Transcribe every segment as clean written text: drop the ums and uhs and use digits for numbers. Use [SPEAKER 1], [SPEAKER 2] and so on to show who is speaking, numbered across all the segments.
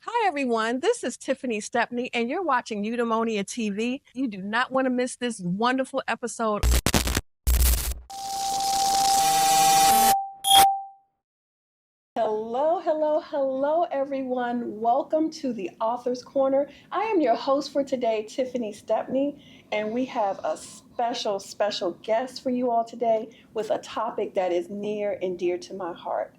[SPEAKER 1] Hi, everyone. This is Tiffany Stephanie, and you're watching Udemonia TV. You do not want to miss this wonderful episode. Hello, everyone. Welcome to the Author's Corner. I am your host for today, Tiffany Stephanie, and we have a special guest for you all today with a topic that is near and dear to my heart.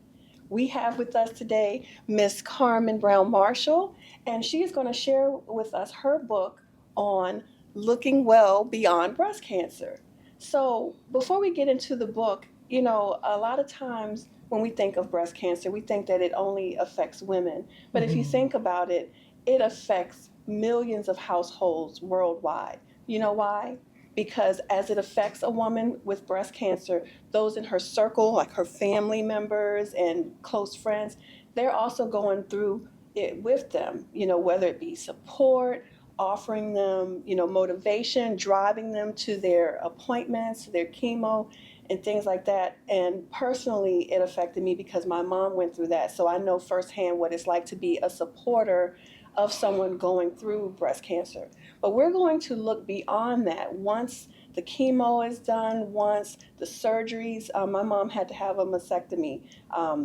[SPEAKER 1] We have with us today Miss Carmen Brown Marshall, and she is going to share with us her book on looking well beyond breast cancer. So before we get into the book, a lot of times when we think of breast cancer, we think that it only affects women. But if you think about it, it affects millions of households worldwide. You know why? Because as it affects a woman with breast cancer, those in her circle, like her family members and close friends, they're also going through it with them, whether it be support, offering them, motivation, driving them to their appointments, to their chemo, and things like that. And personally, it affected me because my mom went through that. So I know firsthand what it's like to be a supporter of someone going through breast cancer. But we're going to look beyond that. Once the chemo is done, once the surgeries, my mom had to have a mastectomy.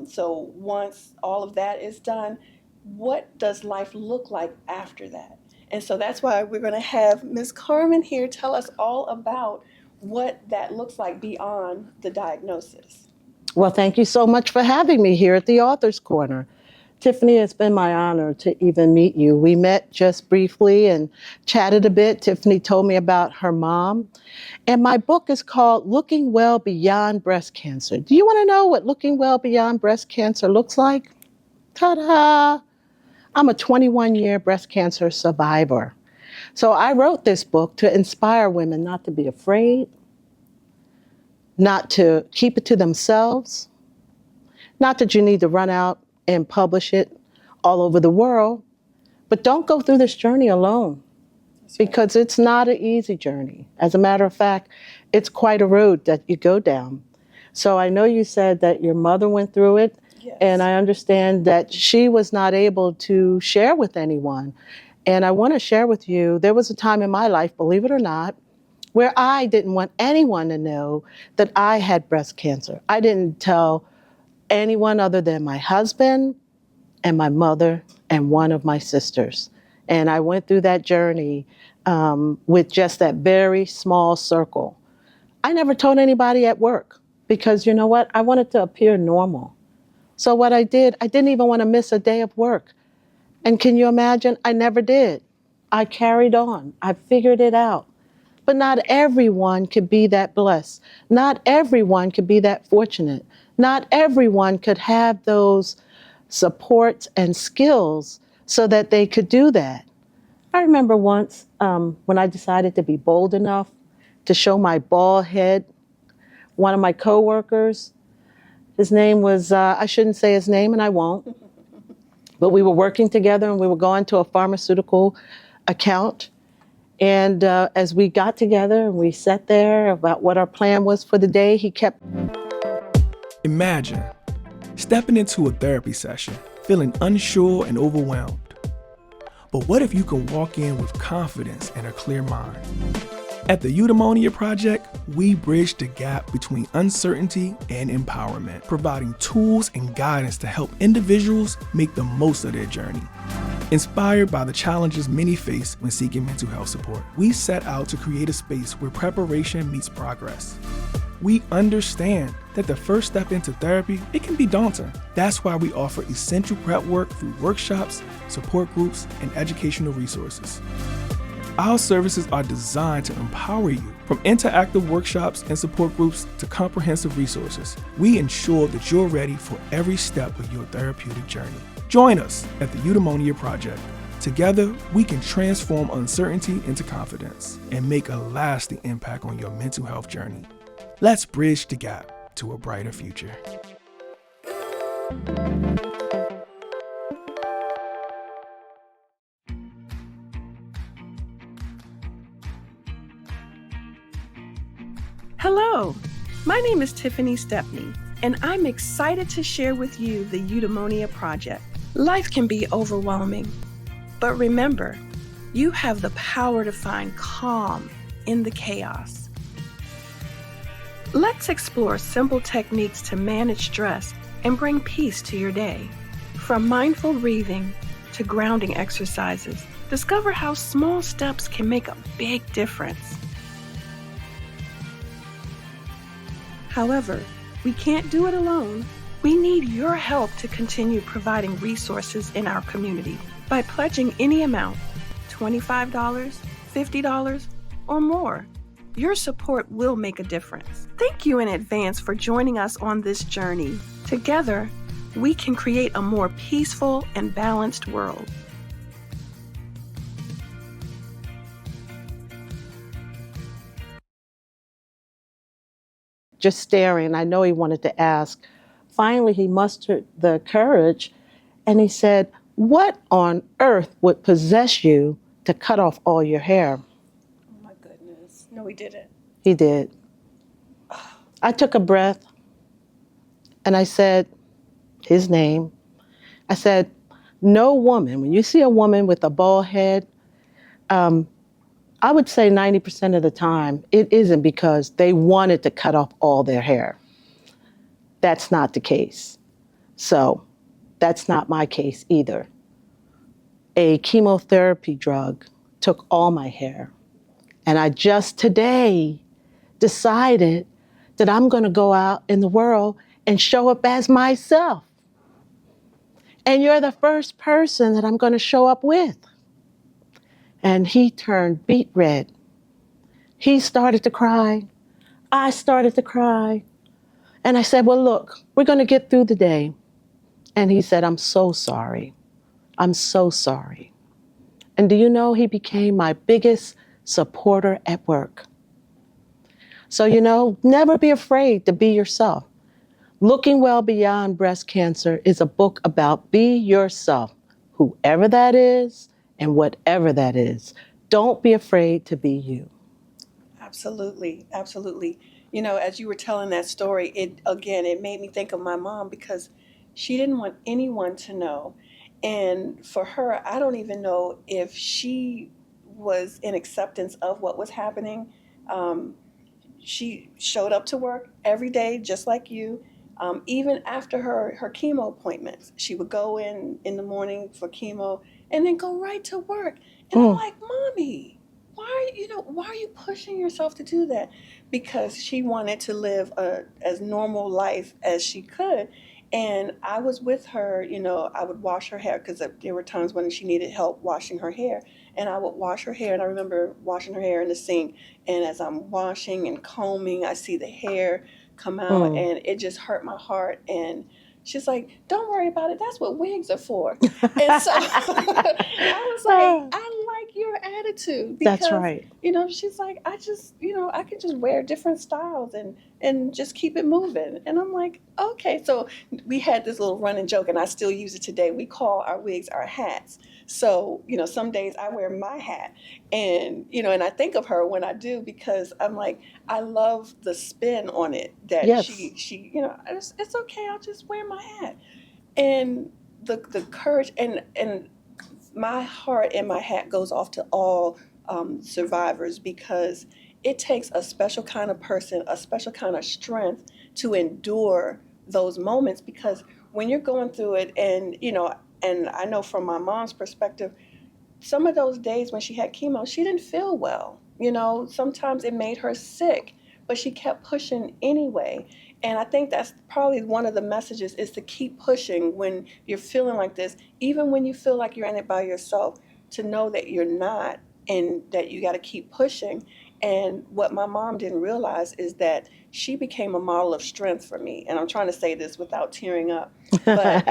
[SPEAKER 1] So once all of that is done, what does life look like after that? And so that's why we're going to have Ms. Carmen here tell us all about what that looks like beyond the diagnosis.
[SPEAKER 2] Well, thank you so much for having me here at the Author's Corner. Tiffany, it's been my honor to even meet you. We met just briefly and chatted a bit. Tiffany told me about her mom. And my book is called Looking Well Beyond Breast Cancer. Do you want to know what looking well beyond breast cancer looks like? Ta-da! I'm a 21-year breast cancer survivor. So I wrote this book to inspire women not to be afraid, not to keep it to themselves, not that you need to run out and publish it all over the world, but don't go through this journey alone because it's not an easy journey. As a matter of fact, it's quite a road that you go down. So I know you said that your mother went through it, yes. And I understand that she was not able to share with anyone. And I want to share with you, there was a time in my life, believe it or not, where I didn't want anyone to know that I had breast cancer. I didn't tell anyone other than my husband and my mother and one of my sisters. And I went through that journey with just that very small circle. I never told anybody at work because you know what? I wanted to appear normal. So what I did, I didn't even want to miss a day of work. And can you imagine? I never did. I carried on. I figured it out. But not everyone could be that blessed. Not everyone could be that fortunate. Not everyone could have those supports and skills so that they could do that. I remember once when I decided to be bold enough to show my bald head, one of my coworkers, his name was, I shouldn't say his name and I won't, but we were working together and we were going to a pharmaceutical account. And as we got together and we sat there about what our plan was for the day, he kept...
[SPEAKER 3] Imagine stepping into a therapy session, feeling unsure and overwhelmed. But what if you can walk in with confidence and a clear mind? At the Udemonia Project, we bridge the gap between uncertainty and empowerment, providing tools and guidance to help individuals make the most of their journey. Inspired by the challenges many face when seeking mental health support, we set out to create a space where preparation meets progress. We understand that the first step into therapy, it can be daunting. That's why we offer essential prep work through workshops, support groups, and educational resources. Our services are designed to empower you. From interactive workshops and support groups to comprehensive resources, we ensure that you're ready for every step of your therapeutic journey. Join us at the Udemonia Project. Together, we can transform uncertainty into confidence and make a lasting impact on your mental health journey. Let's bridge the gap to a brighter future.
[SPEAKER 1] Hello, my name is Tiffany Stephanie, and I'm excited to share with you the Udemonia Project. Life can be overwhelming, but remember, you have the power to find calm in the chaos. Let's explore simple techniques to manage stress and bring peace to your day. From mindful breathing to grounding exercises, discover how small steps can make a big difference. However, we can't do it alone. We need your help to continue providing resources in our community by pledging any amount, $25, $50, or more. Your support will make a difference. Thank you in advance for joining us on this journey. Together, we can create a more peaceful and balanced world.
[SPEAKER 2] Just staring. I know he wanted to ask. Finally, he mustered the courage and he said, "What on earth would possess you to cut off all your hair?"
[SPEAKER 1] Oh my goodness. No, he didn't.
[SPEAKER 2] He did. I took a breath and I said his name. I said, "No woman, when you see a woman with a bald head, I would say 90% of the time, it isn't because they wanted to cut off all their hair. That's not the case. So that's not my case either. A chemotherapy drug took all my hair. And I just today decided that I'm going to go out in the world and show up as myself. And you're the first person that I'm going to show up with." And he turned beet red. He started to cry. I started to cry. And I said, "Well, look, we're going to get through the day." And he said, "I'm so sorry. I'm so sorry." And do you know, he became my biggest supporter at work. So, never be afraid to be yourself. Looking Well Beyond Breast Cancer is a book about be yourself, whoever that is and whatever that is. Don't be afraid to be you.
[SPEAKER 1] Absolutely, absolutely. As you were telling that story, it made me think of my mom because she didn't want anyone to know. And for her, I don't even know if she was in acceptance of what was happening. Um, she showed up to work every day, just like you. Even after her chemo appointments, she would go in the morning for chemo and then go right to work. And I'm
[SPEAKER 2] Mm.
[SPEAKER 1] like, "Mommy, why are you pushing yourself to do that?" Because she wanted to live as normal life as she could. And I was with her. I would wash her hair because there were times when she needed help washing her hair, and I would wash her hair. And I remember washing her hair in the sink, and as I'm washing and combing, I see the hair come out,
[SPEAKER 2] Mm.
[SPEAKER 1] and it just hurt my heart. And she's like, "Don't worry about it. That's what wigs are for." And so I was like, "I like your attitude,"
[SPEAKER 2] That's
[SPEAKER 1] because
[SPEAKER 2] right.
[SPEAKER 1] she's like, I can just wear different styles and just keep it moving. And I'm like, okay. So we had this little running joke, and I still use it today. We call our wigs our hats. So some days I wear my hat, and and I think of her when I do, because I'm like, I love the spin on it that
[SPEAKER 2] Yes.
[SPEAKER 1] it's okay. I'll just wear my hat, and the courage, and my heart and my hat goes off to all survivors, because it takes a special kind of person, a special kind of strength to endure those moments. Because when you're going through it, and I know from my mom's perspective, some of those days when she had chemo, she didn't feel well. Sometimes it made her sick, but she kept pushing anyway. And I think that's probably one of the messages, is to keep pushing when you're feeling like this, even when you feel like you're in it by yourself, to know that you're not, and that you got to keep pushing. And what my mom didn't realize is that she became a model of strength for me. And I'm trying to say this without tearing up. But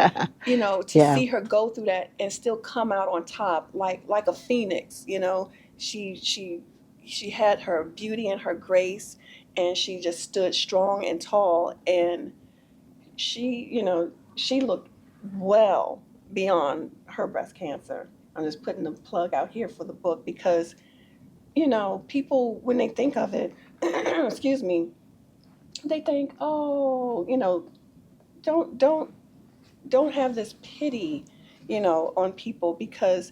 [SPEAKER 1] to
[SPEAKER 2] Yeah.
[SPEAKER 1] see her go through that and still come out on top, like a phoenix. She had her beauty and her grace, and she just stood strong and tall. And she looked well beyond her breast cancer. I'm just putting the plug out here for the book, because people, when they think of it, excuse me, they think, oh, don't have this pity, on people, because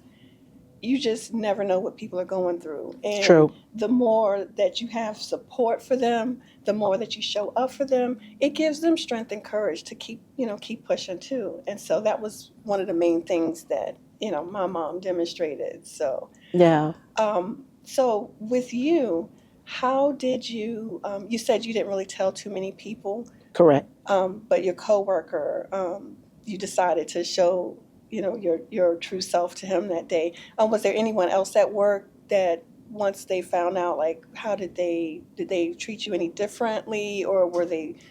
[SPEAKER 1] you just never know what people are going through.
[SPEAKER 2] It's
[SPEAKER 1] And
[SPEAKER 2] true.
[SPEAKER 1] the more that you have support for them, the more that you show up for them, it gives them strength and courage to keep pushing too. And so that was one of the main things that, my mom demonstrated.
[SPEAKER 2] Yeah,
[SPEAKER 1] So with you, how did you said you didn't really tell too many people,
[SPEAKER 2] correct.
[SPEAKER 1] but your coworker, you decided to show, your true self to him that day. Was there anyone else at work that once they found out, like, how did they treat you any differently, or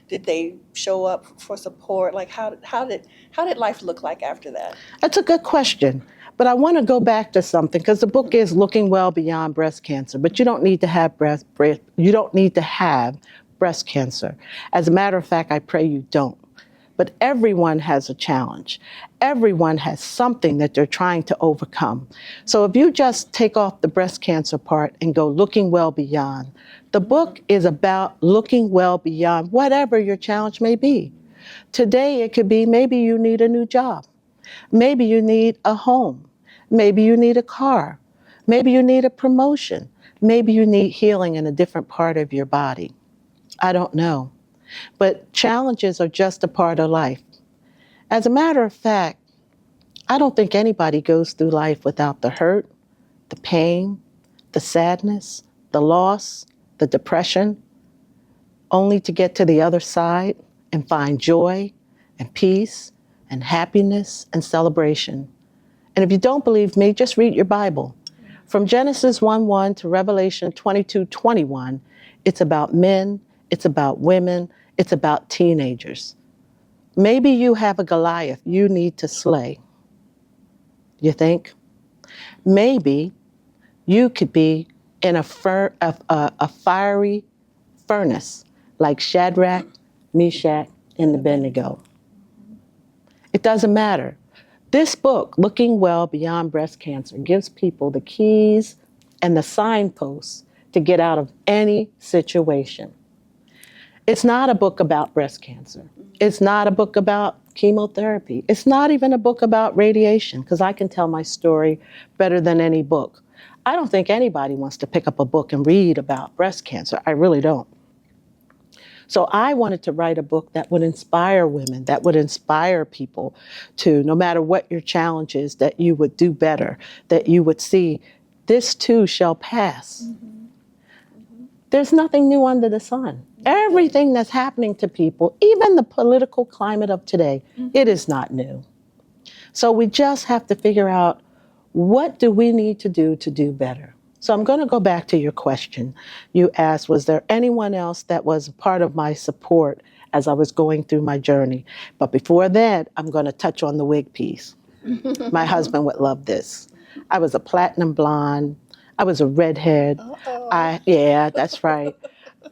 [SPEAKER 1] did they show up for support? Like, how did life look like after that?
[SPEAKER 2] That's a good question. But I want to go back to something because the book is Looking Well Beyond Breast Cancer. But you don't need to have you don't need to have breast cancer. As a matter of fact, I pray you don't. But everyone has a challenge. Everyone has something that they're trying to overcome. So if you just take off the breast cancer part and go looking well beyond, the book is about looking well beyond whatever your challenge may be. Today, it could be maybe you need a new job. Maybe you need a home. Maybe you need a car. Maybe you need a promotion. Maybe you need healing in a different part of your body. I don't know. But challenges are just a part of life. As a matter of fact, I don't think anybody goes through life without the hurt, the pain, the sadness, the loss, the depression, only to get to the other side and find joy and peace and happiness and celebration. And if you don't believe me, just read your Bible. From Genesis 1:1 to Revelation 22:21, it's about men, it's about women, it's about teenagers. Maybe you have a Goliath you need to slay. You think? Maybe you could be in a fiery furnace like Shadrach, Meshach, and Abednego. It doesn't matter. This book, Looking Well Beyond Breast Cancer, gives people the keys and the signposts to get out of any situation. It's not a book about breast cancer. It's not a book about chemotherapy. It's not even a book about radiation, because I can tell my story better than any book. I don't think anybody wants to pick up a book and read about breast cancer. I really don't. So I wanted to write a book that would inspire women, that would inspire people to, no matter what your challenge is, that you would do better, that you would see this too shall pass. There's nothing new under the sun. Everything that's happening to people, even the political climate of today, it is not new. So we just have to figure out, what do we need to do better? So I'm going to go back to your question. You asked, was there anyone else that was part of my support as I was going through my journey? But before that, I'm going to touch on the wig piece. My husband would love this. I was a platinum blonde. I was a redhead. Yeah, that's right.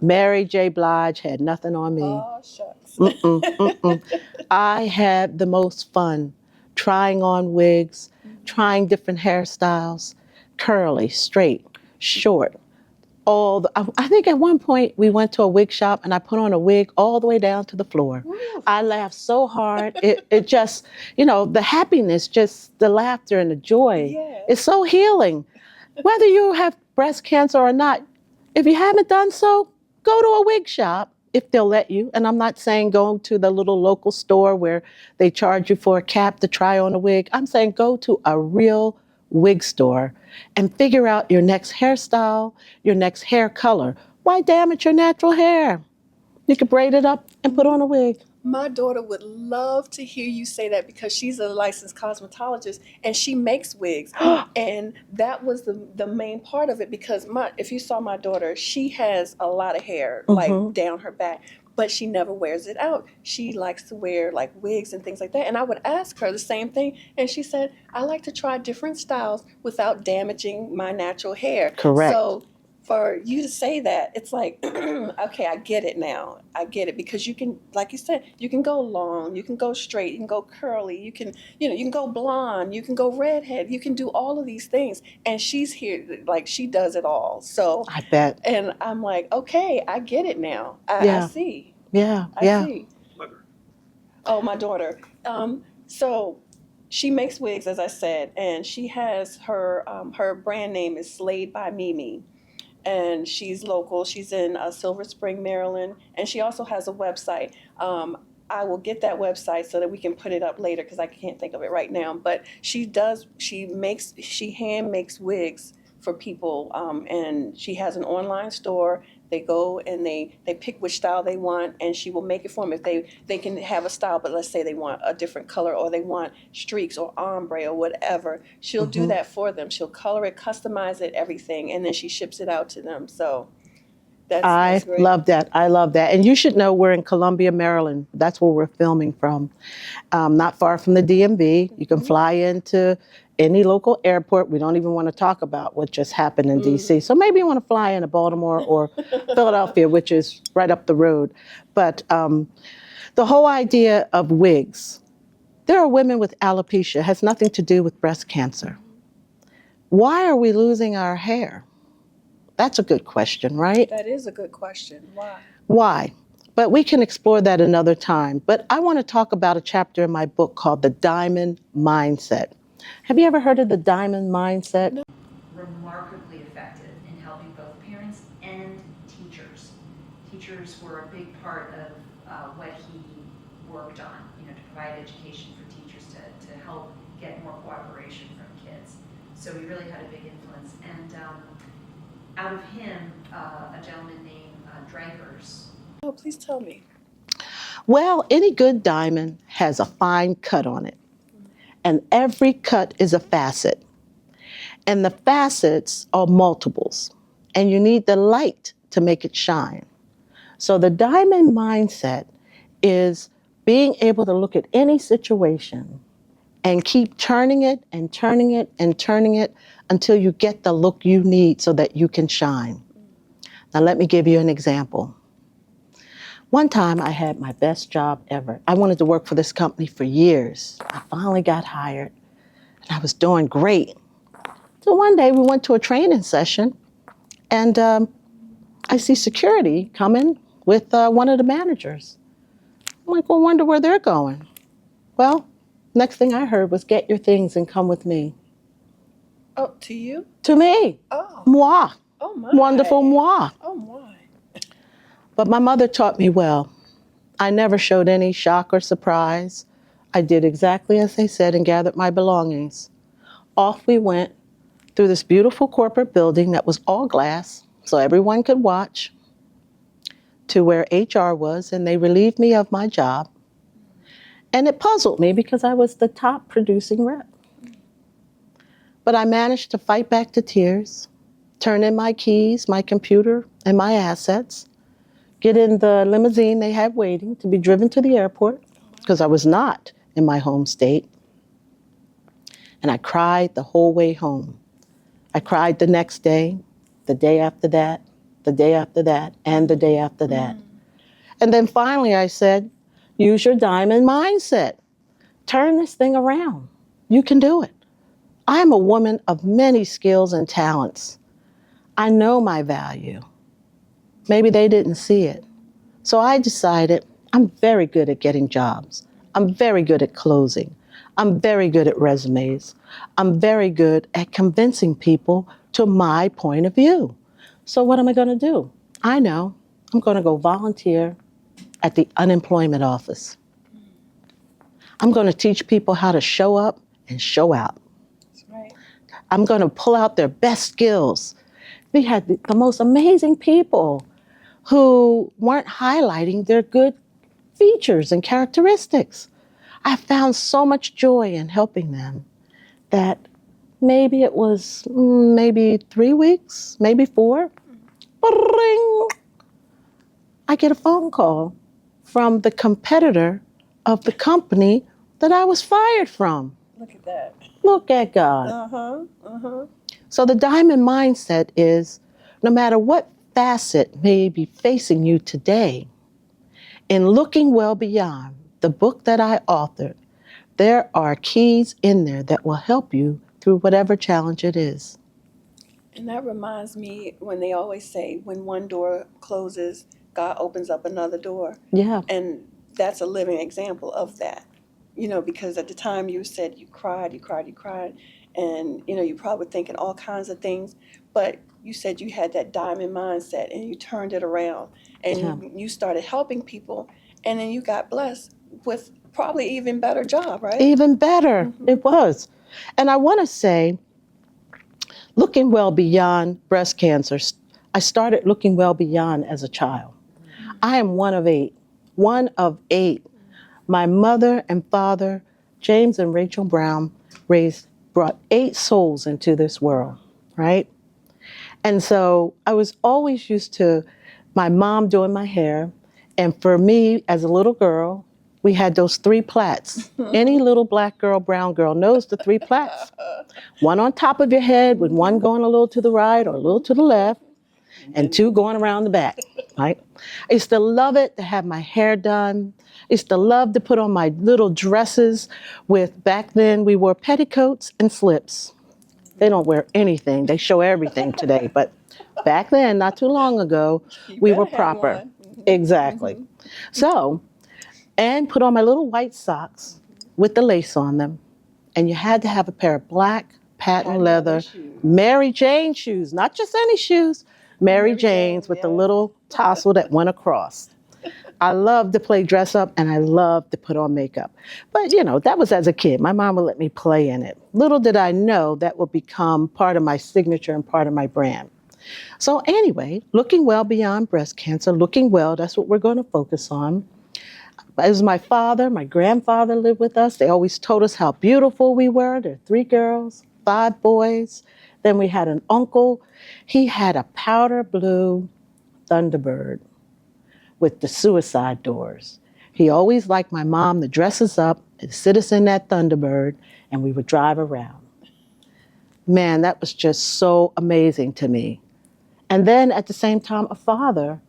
[SPEAKER 2] Mary J. Blige had nothing on me.
[SPEAKER 1] Oh, shucks.
[SPEAKER 2] I had the most fun trying on wigs, trying different hairstyles, curly, straight, short. I think at one point we went to a wig shop and I put on a wig all the way down to the floor.
[SPEAKER 1] Woo.
[SPEAKER 2] I laughed so hard. It just, the happiness, just the laughter and the joy.
[SPEAKER 1] Yeah.
[SPEAKER 2] It's so healing. Whether you have breast cancer or not, if you haven't done so, go to a wig shop if they'll let you. And I'm not saying go to the little local store where they charge you for a cap to try on a wig. I'm saying go to a real wig store and figure out your next hairstyle, your next hair color. Why damage your natural hair? You could braid it up and put on a wig.
[SPEAKER 1] My daughter would love to hear you say that, because she's a licensed cosmetologist and she makes wigs. And that was the main part of it, because if you saw my daughter, she has a lot of hair like down her back, but she never wears it out. She likes to wear like wigs and things like that. And I would ask her the same thing. And she said, I like to try different styles without damaging my natural hair.
[SPEAKER 2] Correct.
[SPEAKER 1] So for you to say that, it's like, okay, I get it now. I get it, because you can, like you said, you can go long, you can go straight, you can go curly, you can go blonde, you can go redhead, you can do all of these things. And she's here, like, she does it all. So
[SPEAKER 2] I bet.
[SPEAKER 1] And I'm like, okay, I get it now. I see.
[SPEAKER 2] Yeah.
[SPEAKER 1] I see. Oh, my daughter. So she makes wigs, as I said, and she has her brand name is Slayed by Mimi, and she's local. She's in Silver Spring, Maryland, and she also has a website. I will get that website so that we can put it up later because I can't think of it right now. But she hand makes wigs for people, and she has an online store. They go and they pick which style they want, and she will make it for them. If they can have a style, but let's say they want a different color or they want streaks or ombre or whatever, she'll do that for them. She'll color it, customize it, everything, and then she ships it out to them. So that's great.
[SPEAKER 2] Love that. I love that. And you should know we're in Columbia, Maryland. That's where we're filming from. Not far from the DMV. You can fly into any local airport. We don't even want to talk about what just happened in DC. So maybe you want to fly into Baltimore or Philadelphia, which is right up the road. But the whole idea of wigs, there are women with alopecia. It has nothing to do with breast cancer. Why are we losing our hair? That's a good question, right?
[SPEAKER 1] That is a good question. Why?
[SPEAKER 2] Why? But we can explore that another time. But I want to talk about a chapter in my book called The Diamond Mindset. Have you ever heard of the Diamond Mindset? No.
[SPEAKER 4] Remarkably effective in helping both parents and teachers. Teachers were a big part of what he worked on, to provide education for teachers to help get more cooperation from kids. So he really had a big influence. And out of him, a gentleman named Drankers.
[SPEAKER 1] Oh, please tell me.
[SPEAKER 2] Well, any good diamond has a fine cut on it. And every cut is a facet. And the facets are multiples. And you need the light to make it shine. So the diamond mindset is being able to look at any situation and keep turning it and turning it and turning it until you get the look you need so that you can shine. Now let me give you an example. One time I had my best job ever. I wanted to work for this company for years. I finally got hired and I was doing great. So one day we went to a training session and I see security coming with one of the managers. I'm like, well, I wonder where they're going. Well, next thing I heard was get your things and come with me.
[SPEAKER 1] Oh, to you?
[SPEAKER 2] To me.
[SPEAKER 1] Oh.
[SPEAKER 2] Moi.
[SPEAKER 1] Oh, my.
[SPEAKER 2] Wonderful moi.
[SPEAKER 1] Oh, my.
[SPEAKER 2] But my mother taught me well. I never showed any shock or surprise. I did exactly as they said and gathered my belongings. Off we went through this beautiful corporate building that was all glass, so everyone could watch, to where HR was, and they relieved me of my job. And it puzzled me because I was the top producing rep. But I managed to fight back the tears, turn in my keys, my computer, and my assets, get in the limousine they had waiting to be driven to the airport, because I was not in my home state. And I cried the whole way home. I cried the next day, the day after that, the day after that, and the day after that. And then finally I said, use your diamond mindset. Turn this thing around. You can do it. I am a woman of many skills and talents. I know my value. Maybe they didn't see it. So I decided I'm very good at getting jobs. I'm very good at closing. I'm very good at resumes. I'm very good at convincing people to my point of view. So what am I going to do? I know I'm going to go volunteer at the unemployment office. I'm going to teach people how to show up and show out.
[SPEAKER 1] That's right.
[SPEAKER 2] I'm going to pull out their best skills. We had the most amazing people who weren't highlighting their good features and characteristics. I found so much joy in helping them that maybe it was 3 weeks, maybe 4. Ring. I get a phone call from the competitor of the company that I was fired from.
[SPEAKER 1] Look at that.
[SPEAKER 2] Look at God.
[SPEAKER 1] Uh-huh. Uh-huh.
[SPEAKER 2] So the diamond mindset is no matter what facet may be facing you today, in looking well beyond the book that I authored, there are keys in there that will help you through whatever challenge it is.
[SPEAKER 1] And that reminds me when they always say, when one door closes, God opens up another door.
[SPEAKER 2] Yeah.
[SPEAKER 1] And that's a living example of that. because at the time you said you cried, and you probably were thinking all kinds of things, but you said you had that diamond mindset and you turned it around and
[SPEAKER 2] Yeah.
[SPEAKER 1] you started helping people, and then you got blessed with probably even better job, right?
[SPEAKER 2] Even better,
[SPEAKER 1] Mhm.
[SPEAKER 2] it was. And I want to say, looking well beyond breast cancer, I started looking well beyond as a child. I am one of eight. One of eight. My mother and father, James and Rachel Brown, brought 8 souls into this world, right? And so I was always used to my mom doing my hair. And for me, as a little girl, we had those 3 plaits. Any little black girl, brown girl knows the 3 plaits. One on top of your head with one going a little to the right or a little to the left, and 2 going around the back, right? I used to love it to have my hair done. I used to love to put on my little dresses with, back then we wore petticoats and slips. They don't wear anything. They show everything today. But back then, not too long ago, we were proper. Exactly. So, and put on my little white socks with the lace on them. And you had to have a pair of black patent leather Mary Jane shoes, not just any shoes, Mary Janes with the little tassel that went across. I loved to play dress up and I loved to put on makeup. But, that was as a kid. My mom would let me play in it. Little did I know that would become part of my signature and part of my brand. So anyway, looking well beyond breast cancer, looking well, that's what we're going to focus on. As my father, my grandfather lived with us. They always told us how beautiful we were. There are 3 girls, 5 boys. Then we had an uncle. He had a powder blue Thunderbird with the suicide doors. He always liked my mom to dress us up and sit us in that Thunderbird, and we would drive around. Man, that was just so amazing to me. And then at the same time, a father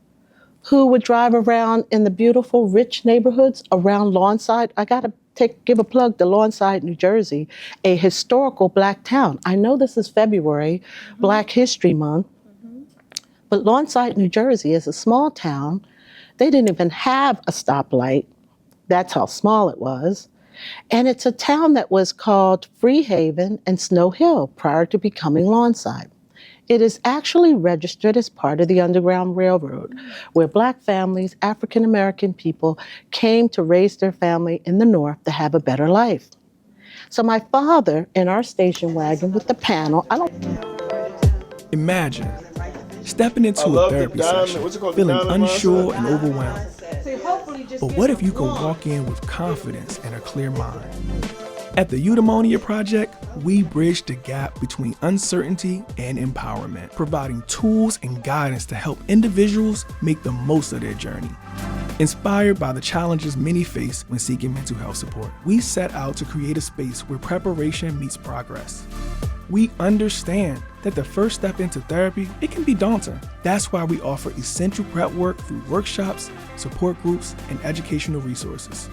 [SPEAKER 2] who would drive around in the beautiful, rich neighborhoods around Lawnside. I got to give a plug to Lawnside, New Jersey, a historical Black town. I know this is February, Black History Month, but Lawnside, New Jersey is a small town. They didn't even have a stoplight. That's how small it was. And it's a town that was called Freehaven and Snow Hill prior to becoming Lawnside. It is actually registered as part of the Underground Railroad, where Black families, African American people, came to raise their family in the North to have a better life. So my father, in our station wagon with the panel,
[SPEAKER 3] Imagine stepping into a therapy session, feeling unsure and overwhelmed. But what if you could walk in with confidence and a clear mind? At the Udemonia Project, we bridge the gap between uncertainty and empowerment, providing tools and guidance to help individuals make the most of their journey. Inspired by the challenges many face when seeking mental health support, we set out to create a space where preparation meets progress. We understand that the first step into therapy, it can be daunting. That's why we offer essential prep work through workshops, support groups, and educational resources.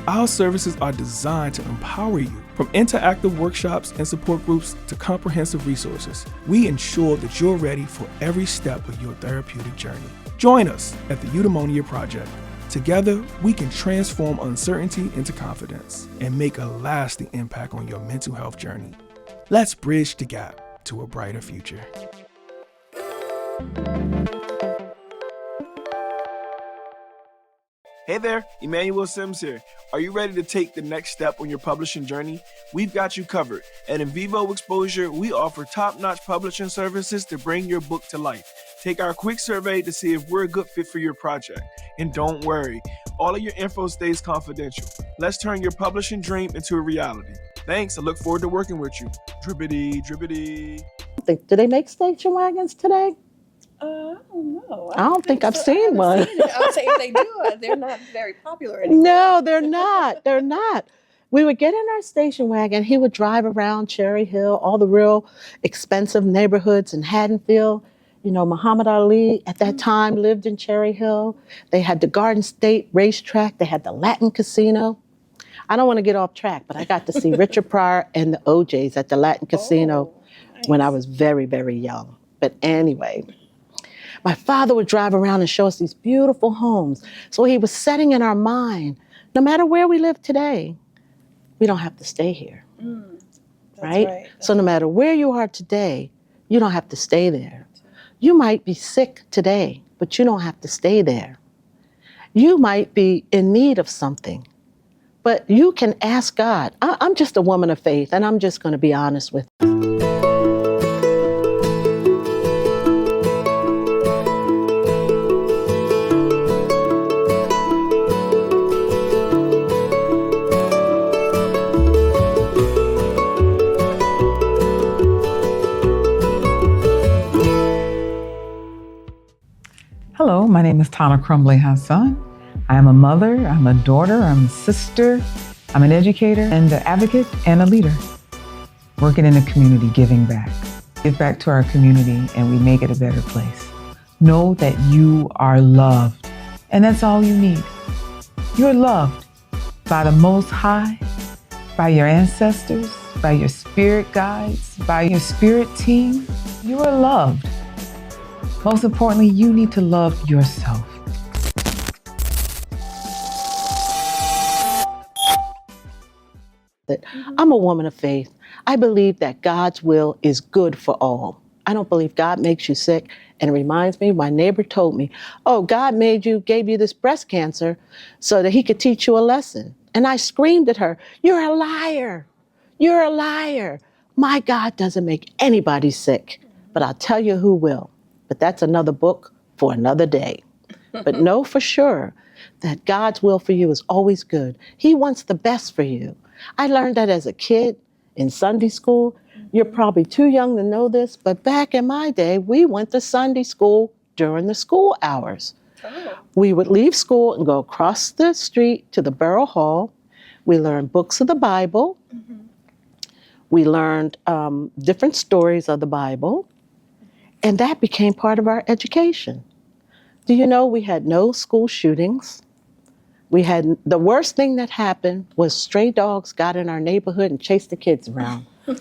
[SPEAKER 3] Our services are designed to empower you. From interactive workshops and support groups to comprehensive resources, we ensure that you're ready for every step of your therapeutic journey. Join us at the Udemonia Project. Together, we can transform uncertainty into confidence and make a lasting impact on your mental health journey. Let's bridge the gap to a brighter future.
[SPEAKER 5] Hey there, Emmanuel Sims here. Are you ready to take the next step on your publishing journey? We've got you covered. At Invivo Exposure, we offer top-notch publishing services to bring your book to life. Take our quick survey to see if we're a good fit for your project. And don't worry, all of your info stays confidential. Let's turn your publishing dream into a reality. Thanks, I look forward to working with you. Drippity, drippity.
[SPEAKER 2] do they make station wagons today?
[SPEAKER 1] I don't know.
[SPEAKER 2] I don't think I've
[SPEAKER 1] so.
[SPEAKER 2] seen one.
[SPEAKER 1] I would say if they do, they're not very popular anymore.
[SPEAKER 2] No, they're not. They're not. We would get in our station wagon. He would drive around Cherry Hill, all the real expensive neighborhoods in Haddonfield. Muhammad Ali at that time lived in Cherry Hill. They had the Garden State racetrack. They had the Latin Casino. I don't want to get off track, but I got to see Richard Pryor and the OJs at the Latin Casino when I was very, very young. But anyway, my father would drive around and show us these beautiful homes. So he was setting in our mind, no matter where we live today, we don't have to stay here,
[SPEAKER 1] That's
[SPEAKER 2] right? So no matter where you are today, you don't have to stay there. You might be sick today, but you don't have to stay there. You might be in need of something, but you can ask God. I'm just a woman of faith, and I'm just going to be honest with you.
[SPEAKER 6] Hello, my name is Tana Crumbly Hassan. I am a mother, I'm a daughter, I'm a sister, I'm an educator and an advocate and a leader. Working in the community, giving back. Give back to our community and we make it a better place. Know that you are loved, and that's all you need. You're loved by the Most High, by your ancestors, by your spirit guides, by your spirit team. You are loved. Most importantly, you need to love yourself.
[SPEAKER 2] I'm a woman of faith. I believe that God's will is good for all. I don't believe God makes you sick. And it reminds me, my neighbor told me, oh, God gave you this breast cancer so that he could teach you a lesson. And I screamed at her, you're a liar. You're a liar. My God doesn't make anybody sick, but I'll tell you who will. But that's another book for another day. But know for sure that God's will for you is always good. He wants the best for you. I learned that as a kid in Sunday school. You're probably too young to know this, but back in my day, we went to Sunday school during the school hours.
[SPEAKER 1] Oh.
[SPEAKER 2] We would leave school and go across the street to the Borough Hall. We learned books of the Bible. We learned different stories of the Bible. And that became part of our education. Do you know we had no school shootings? The worst thing that happened was stray dogs got in our neighborhood and chased the kids around. I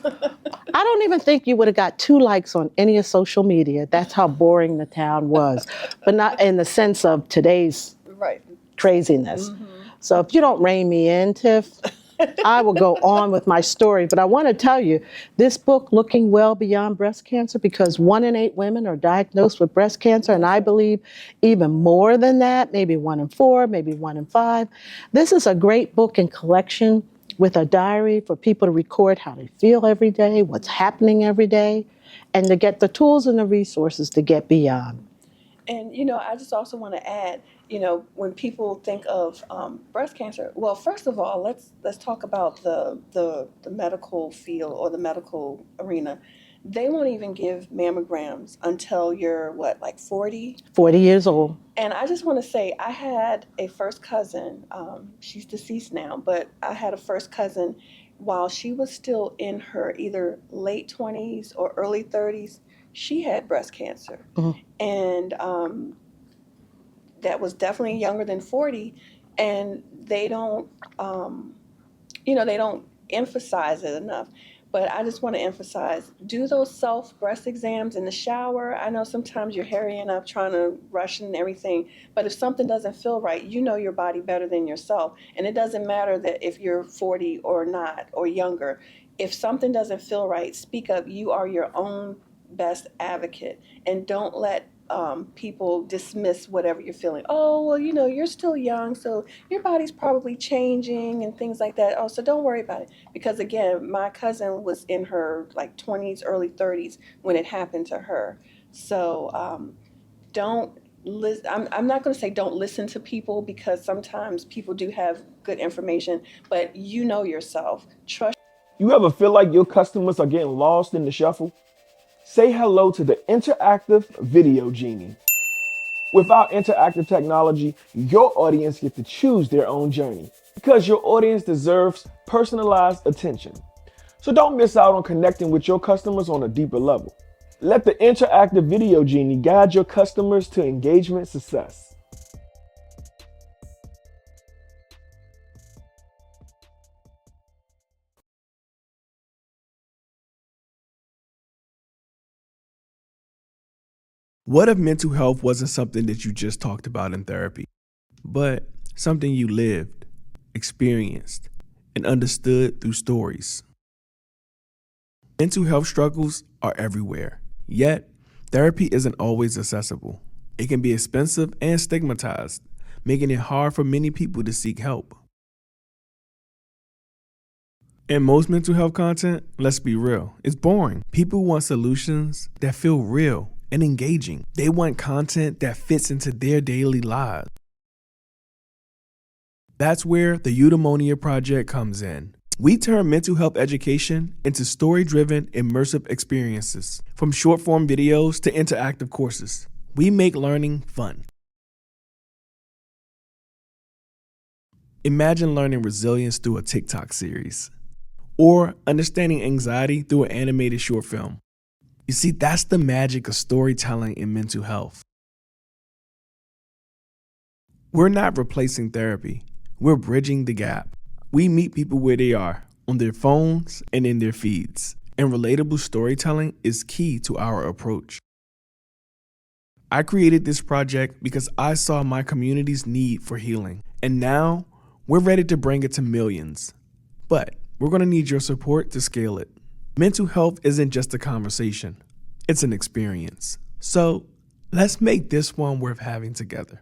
[SPEAKER 2] don't even think you would have got 2 likes on any of social media. That's how boring the town was, but not in the sense of today's craziness. So if you don't rein me in, Tiff, I will go on with my story. But I want to tell you, this book, Looking Well Beyond Breast Cancer, because 1 in 8 women are diagnosed with breast cancer, and I believe even more than that, maybe 1 in 4, maybe 1 in 5. This is a great book and collection with a diary for people to record how they feel every day, what's happening every day, and to get the tools and the resources to get beyond.
[SPEAKER 1] And, I just also want to add, when people think of breast cancer, well, first of all, let's talk about the medical field or the medical arena. They won't even give mammograms until you're, like 40?
[SPEAKER 2] 40 years old.
[SPEAKER 1] And I just want to say, I had a first cousin, she's deceased now, but I had a first cousin while she was still in her either late 20s or early 30s. She had breast cancer. And that was definitely younger than 40. And they don't, they don't emphasize it enough. But I just want to emphasize, do those self breast exams in the shower. I know sometimes you're hurrying up, trying to rush and everything, but if something doesn't feel right, you know your body better than yourself. And it doesn't matter that if you're 40 or not, or younger. If something doesn't feel right, speak up. You are your own best advocate, and don't let people dismiss whatever you're feeling. Oh, well, you're still young, so your body's probably changing and things like that. Oh, so don't worry about it. Because again, my cousin was in her like 20s, early 30s when it happened to her. So don't listen. I'm not going to say don't listen to people, because sometimes people do have good information, but you know yourself. Trust.
[SPEAKER 5] You ever feel like your customers are getting lost in the shuffle? Say hello to the interactive video Genie. With our interactive technology, your audience gets to choose their own journey, because your audience deserves personalized attention. So don't miss out on connecting with your customers on a deeper level. Let the interactive video Genie guide your customers to engagement success.
[SPEAKER 3] What if mental health wasn't something that you just talked about in therapy, but something you lived, experienced, and understood through stories. Mental health struggles are everywhere, yet therapy isn't always accessible. It can be expensive and stigmatized, making it hard for many people to seek help. And most mental health content, let's be real, it's boring. People want solutions that feel real and engaging. They want content that fits into their daily lives. That's where the Udemonia project comes in. We turn mental health education into story-driven, immersive experiences. From short-form videos to interactive courses, we make learning fun. Imagine learning resilience through a TikTok series, or understanding anxiety through an animated short film. You see, that's the magic of storytelling in mental health. We're not replacing therapy. We're bridging the gap. We meet people where they are, on their phones and in their feeds. And relatable storytelling is key to our approach. I created this project because I saw my community's need for healing. And now, we're ready to bring it to millions. But we're going to need your support to scale it. Mental health isn't just a conversation. It's an experience. So, let's make this one worth having together.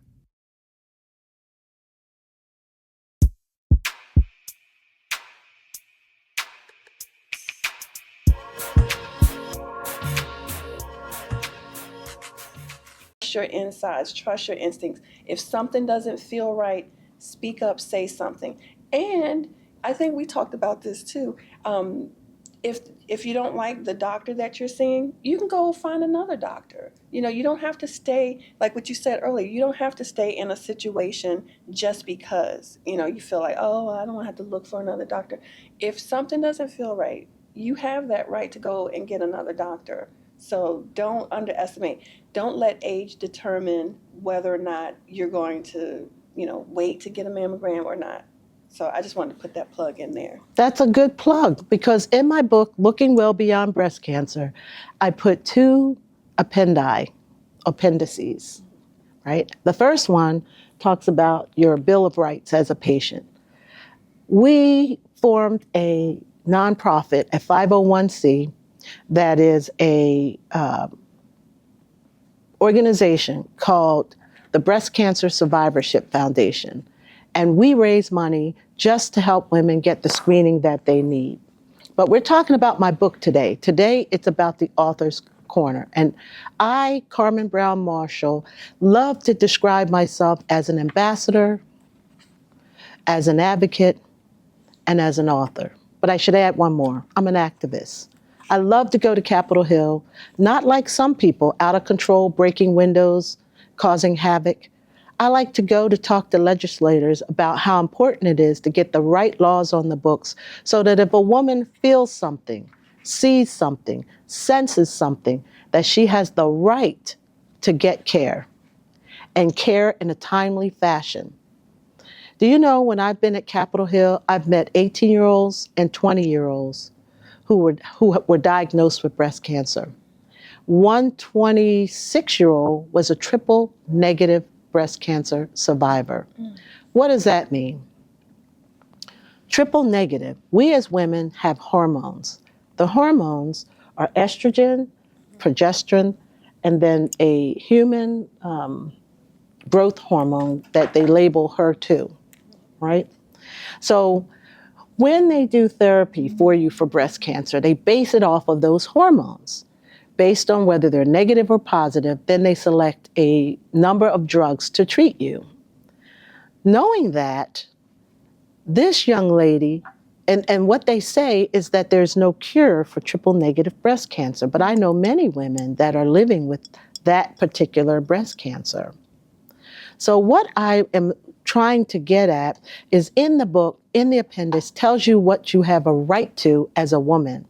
[SPEAKER 1] Trust your insides, trust your instincts. If something doesn't feel right, speak up, say something. And I think we talked about this too. If you don't like the doctor that you're seeing, you can go find another doctor. You know, you don't have to stay, like what you said earlier, you don't have to stay in a situation just because, you know, you feel like, oh, I don't have to look for another doctor. If something doesn't feel right, you have that right to go and get another doctor. So don't underestimate. Don't let age determine whether or not you're going to, you know, wait to get a mammogram or not. So I just wanted to put that plug in there.
[SPEAKER 2] That's a good plug, because in my book, Looking Well Beyond Breast Cancer, I put 2 appendices, right? The first one talks about your Bill of Rights as a patient. We formed a nonprofit, a 501c, that is a organization called the Breast Cancer Survivorship Foundation. And we raise money just to help women get the screening that they need. But we're talking about my book today. Today, it's about the author's corner. And I, Carmen Brown Marshall, love to describe myself as an ambassador, as an advocate, and as an author. But I should add one more. I'm an activist. I love to go to Capitol Hill, not like some people, out of control, breaking windows, causing havoc. I like to go to talk to legislators about how important it is to get the right laws on the books so that if a woman feels something, sees something, senses something, that she has the right to get care, and care in a timely fashion. Do you know, when I've been at Capitol Hill, I've met 18-year-olds and 20-year-olds who were diagnosed with breast cancer. One 26-year-old was a triple negative breast cancer survivor. What does that mean? Triple negative. We as women have hormones. The hormones are estrogen, progesterone, and then a human growth hormone that they label HER2, right? So when they do therapy for you for breast cancer, they base it off of those hormones. Based on whether they're negative or positive, then they select a number of drugs to treat you. Knowing that, this young lady, and what they say is that there's no cure for triple negative breast cancer, but I know many women that are living with that particular breast cancer. So what I am trying to get at is, in the book, in the appendix, tells you what you have a right to as a woman.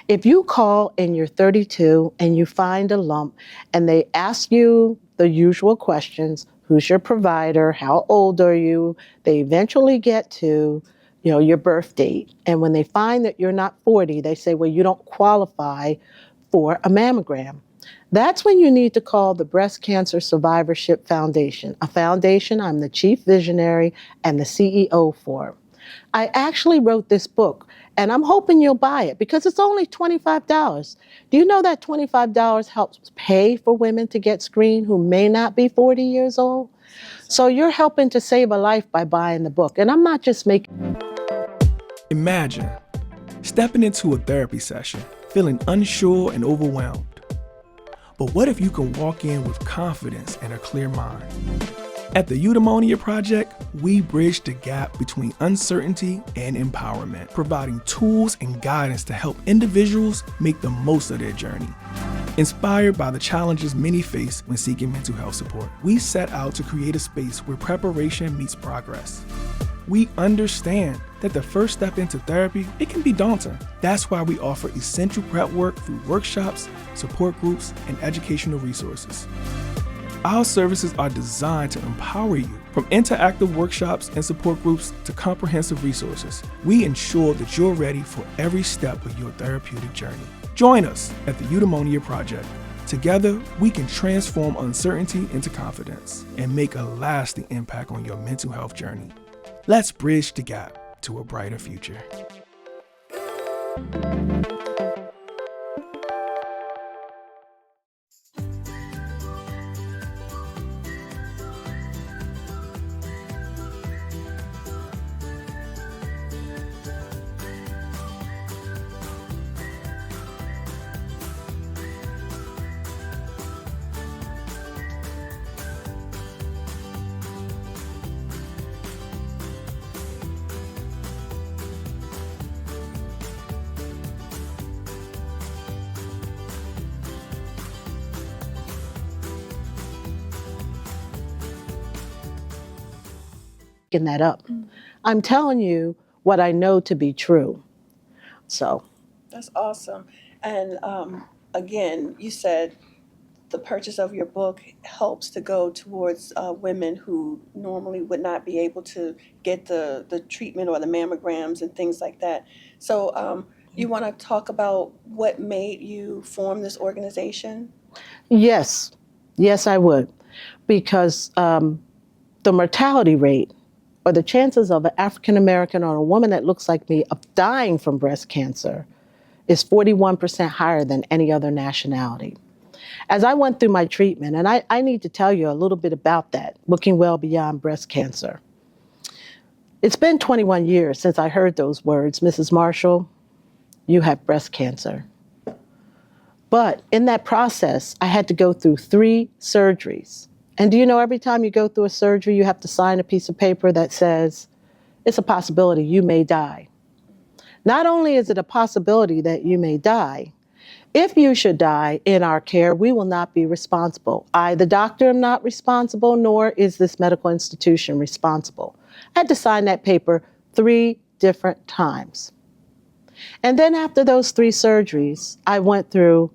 [SPEAKER 2] If you call and you're 32 and you find a lump and they ask you the usual questions, who's your provider, how old are you, they eventually get to, your birth date. And when they find that you're not 40, they say, well, you don't qualify for a mammogram. That's when you need to call the Breast Cancer Survivorship Foundation, a foundation I'm the chief visionary and the CEO for. I actually wrote this book, and I'm hoping you'll buy it because it's only $25. Do you know that $25 helps pay for women to get screened who may not be 40 years old? So you're helping to save a life by buying the book. And I'm not just making...
[SPEAKER 3] Imagine stepping into a therapy session, feeling unsure and overwhelmed. But what if you can walk in with confidence and a clear mind? At the Udemonia Project, we bridge the gap between uncertainty and empowerment, providing tools and guidance to help individuals make the most of their journey. Inspired by the challenges many face when seeking mental health support, we set out to create a space where preparation meets progress. We understand that the first step into therapy, it can be daunting. That's why we offer essential prep work through workshops, support groups, and educational resources. Our services are designed to empower you. From interactive workshops and support groups to comprehensive resources, we ensure that you're ready for every step of your therapeutic journey. Join us at the Udemonia Project. Together, we can transform uncertainty into confidence and make a lasting impact on your mental health journey. Let's bridge the gap to a brighter future.
[SPEAKER 2] That up. I'm telling you what I know to be true. So
[SPEAKER 1] That's awesome. And again, you said the purchase of your book helps to go towards women who normally would not be able to get the treatment or the mammograms and things like that. So you want to talk about what made you form this organization?
[SPEAKER 2] yes, I would, because the mortality rate or the chances of an African American or a woman that looks like me of dying from breast cancer is 41% higher than any other nationality. As I went through my treatment, and I need to tell you a little bit about that, looking well beyond breast cancer. It's been 21 years since I heard those words, Mrs. Marshall, you have breast cancer. But in that process, I had to go through 3 surgeries. And do you know every time you go through a surgery, you have to sign a piece of paper that says, it's a possibility you may die. Not only is it a possibility that you may die, if you should die in our care, we will not be responsible. I, the doctor, am not responsible, nor is this medical institution responsible. I had to sign that paper 3 different times. And then after those 3 surgeries, I went through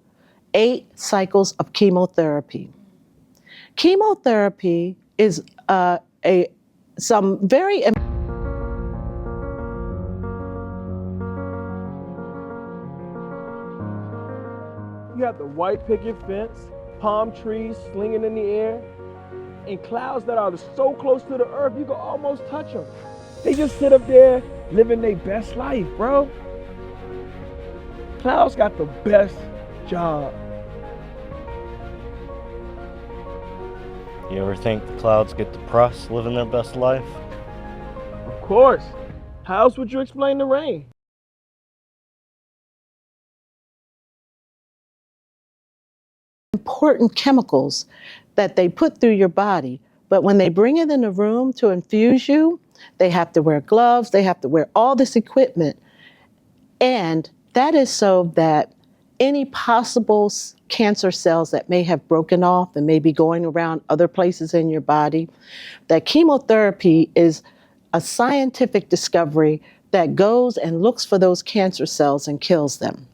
[SPEAKER 2] 8 cycles of chemotherapy. Chemotherapy is some very...
[SPEAKER 5] You have the white picket fence, palm trees slinging in the air, and clouds that are so close to the earth you can almost touch them. They just sit up there living their best life, bro. Clouds got the best job.
[SPEAKER 7] You ever think the clouds get depressed living their best life?
[SPEAKER 5] Of course. How else would you explain the rain?
[SPEAKER 2] Important chemicals that they put through your body, but when they bring it in a room to infuse you, they have to wear gloves, they have to wear all this equipment, and that is so that any possible cancer cells that may have broken off and may be going around other places in your body, that chemotherapy is a scientific discovery that goes and looks for those cancer cells and kills them.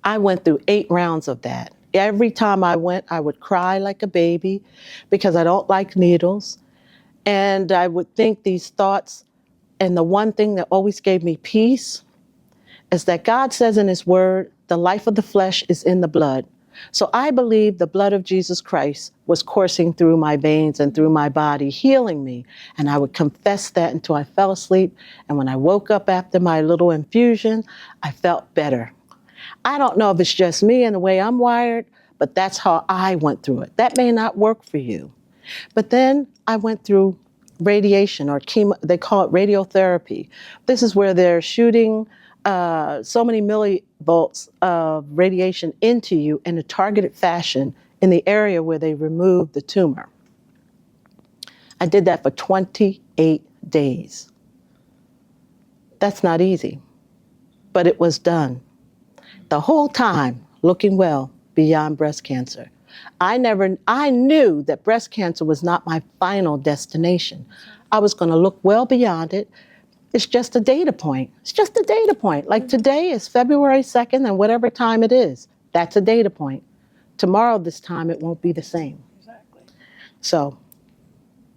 [SPEAKER 2] I went through 8 rounds of that. Every time I went, I would cry like a baby because I don't like needles. And I would think these thoughts, and the one thing that always gave me peace is that God says in his word, the life of the flesh is in the blood. So I believe the blood of Jesus Christ was coursing through my veins and through my body, healing me. And I would confess that until I fell asleep. And when I woke up after my little infusion, I felt better. I don't know if it's just me and the way I'm wired, but that's how I went through it. That may not work for you. But then I went through radiation or chemo, they call it radiotherapy. This is where they're shooting so many millivolts of radiation into you in a targeted fashion in the area where they removed the tumor. I did that for 28 days. That's not easy, but it was done. The whole time looking well beyond breast cancer. I knew that breast cancer was not my final destination. I was going to look well beyond it. It's just a data point. It's just a data point. Like today is February 2nd and whatever time it is, that's a data point. Tomorrow this time it won't be the same.
[SPEAKER 1] Exactly.
[SPEAKER 2] So.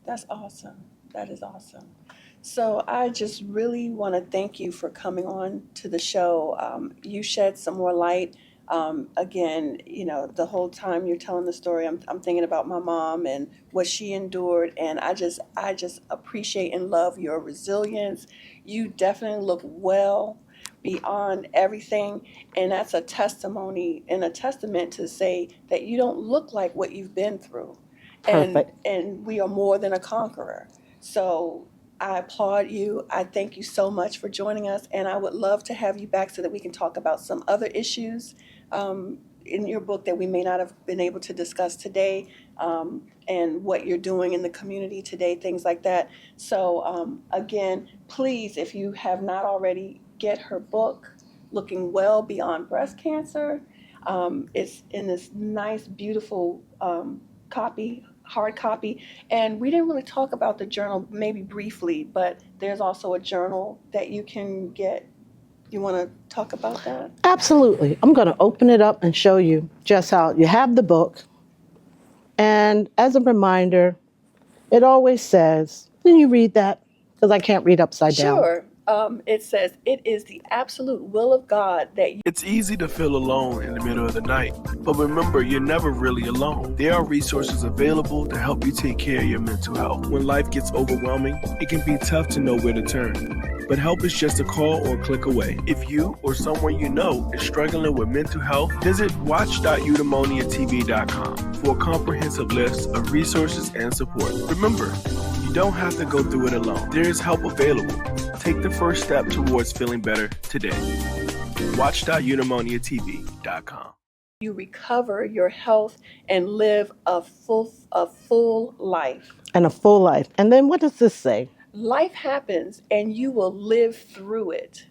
[SPEAKER 1] That's awesome. That is awesome. So I just really want to thank you for coming on to the show. You shed some more light. Again, you know, the whole time you're telling the story, I'm thinking about my mom and what she endured, and I just appreciate and love your resilience. You definitely look well beyond everything, and that's a testimony and a testament to say that you don't look like what you've been through.
[SPEAKER 2] Perfect.
[SPEAKER 1] And we are more than a conqueror. So I applaud you. I thank you so much for joining us, and I would love to have you back so that we can talk about some other issues in your book that we may not have been able to discuss today, and what you're doing in the community today, things like that. So again, please, if you have not already, get her book, Looking Well Beyond Breast Cancer. It's in this nice, beautiful hard copy. And we didn't really talk about the journal, maybe briefly, but there's also a journal that you can get. You want to talk about that?
[SPEAKER 2] Absolutely. I'm going to open it up and show you just how you have the book. And as a reminder, it always says, can you read that? Because I can't read upside down.
[SPEAKER 1] Sure. It says, it is the absolute will of God that you...
[SPEAKER 5] It's easy to feel alone in the middle of the night, but remember, you're never really alone. There are resources available to help you take care of your mental health. When life gets overwhelming, it can be tough to know where to turn. But help is just a call or a click away. If you or someone you know is struggling with mental health, visit watch.udemoniatv.com for a comprehensive list of resources and support. Remember, you don't have to go through it alone. There is help available. Take the first step towards feeling better today. Watch.udemoniatv.com.
[SPEAKER 1] You recover your health and live a full life.
[SPEAKER 2] And a full life. And then what does this say?
[SPEAKER 1] Life happens and you will live through it.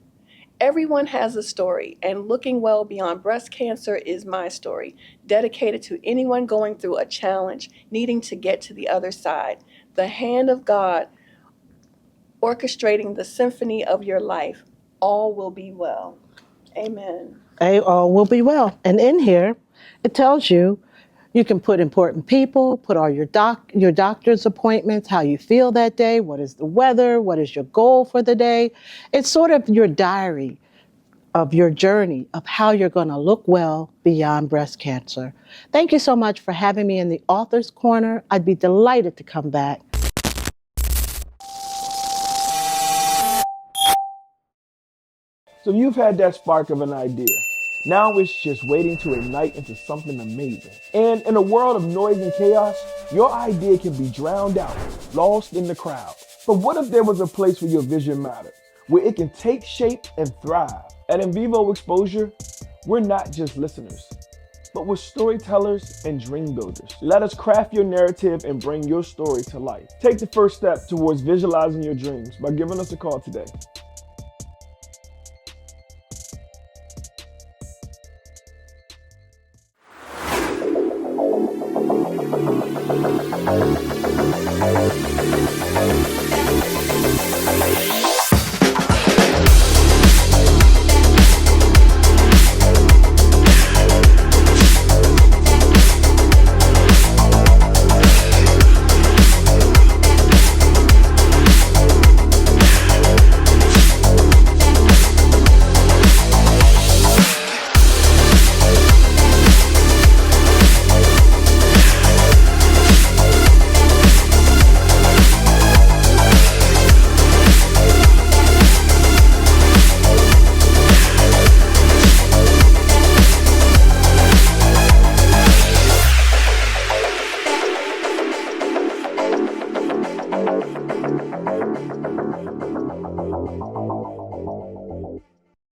[SPEAKER 1] Everyone has a story, and Looking Well Beyond Breast Cancer is my story, dedicated to anyone going through a challenge, needing to get to the other side. The hand of God orchestrating the symphony of your life. All will be well. Amen.
[SPEAKER 2] All will be well. And in here, it tells you, you can put important people, put all your doctor's appointments, how you feel that day, what is the weather, what is your goal for the day. It's sort of your diary of your journey of how you're going to look well beyond breast cancer. Thank you so much for having me in the Author's Corner. I'd be delighted to come back.
[SPEAKER 5] So you've had that spark of an idea. Now it's just waiting to ignite into something amazing. And in a world of noise and chaos, your idea can be drowned out, lost in the crowd. But what if there was a place where your vision mattered, where it can take shape and thrive? At Invivo Exposure, we're not just listeners, but we're storytellers and dream builders. Let us craft your narrative and bring your story to life. Take the first step towards visualizing your dreams by giving us a call today.